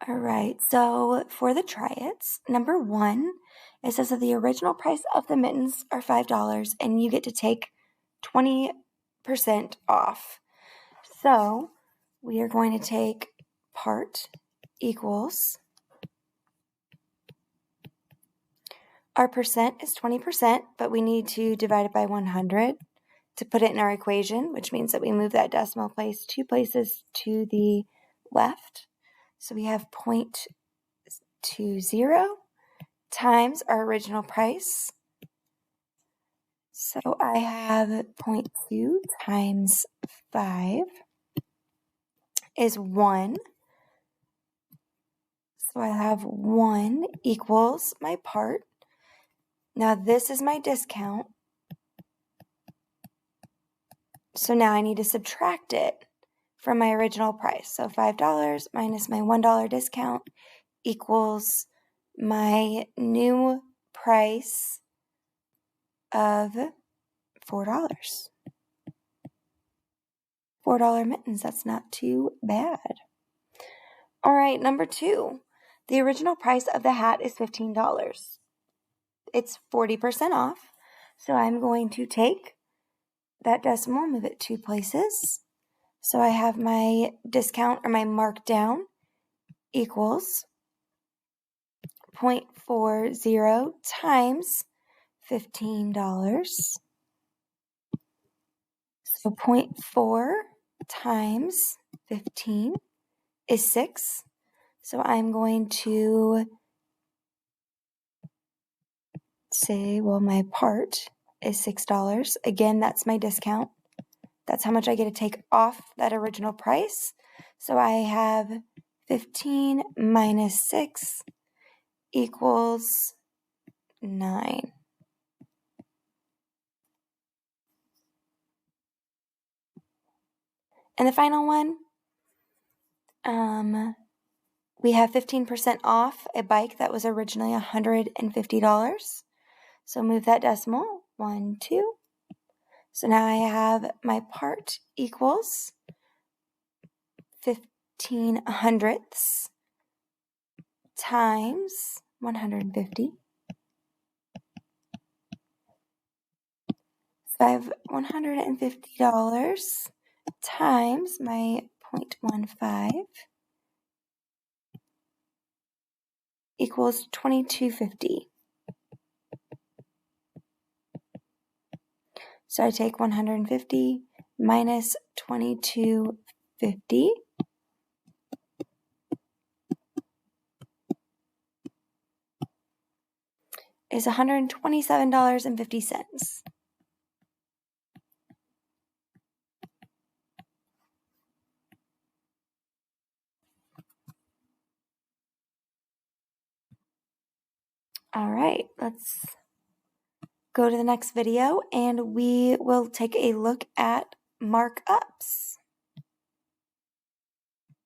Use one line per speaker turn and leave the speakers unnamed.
All right, so for the try-its, number 1, it says that the original price of the mittens are $5 and you get to take 20% off. So we are going to take part equals, our percent is 20%, but we need to divide it by 100 to put it in our equation, which means that we move that decimal place 2 places to the left. So we have 0.20 times our original price. So I have 0.2 times 5 is 1. So I have 1 equals my part. Now this is my discount. So now I need to subtract it from my original price. So $5 minus my $1 discount equals my new price of $4. $4 mittens, that's not too bad. All right, number 2. The original price of the hat is $15. It's 40% off, so I'm going to take that decimal, move it 2 places. So I have my discount or my markdown equals 0.40 times $15. So 0.4 times 15 is 6. So I'm going to say, well, my part is $6. Again, that's my discount. That's how much I get to take off that original price. So I have 15 minus 6 equals 9. And the final one, we have 15% off a bike that was originally $150. So move that decimal, 1, 2. So now I have my part equals 15 hundredths times 150. So I have $150 times my 0.15 equals $22.50. So I take 150 minus 22.50 is $127.50. All right, let's go to the next video and we will take a look at markups.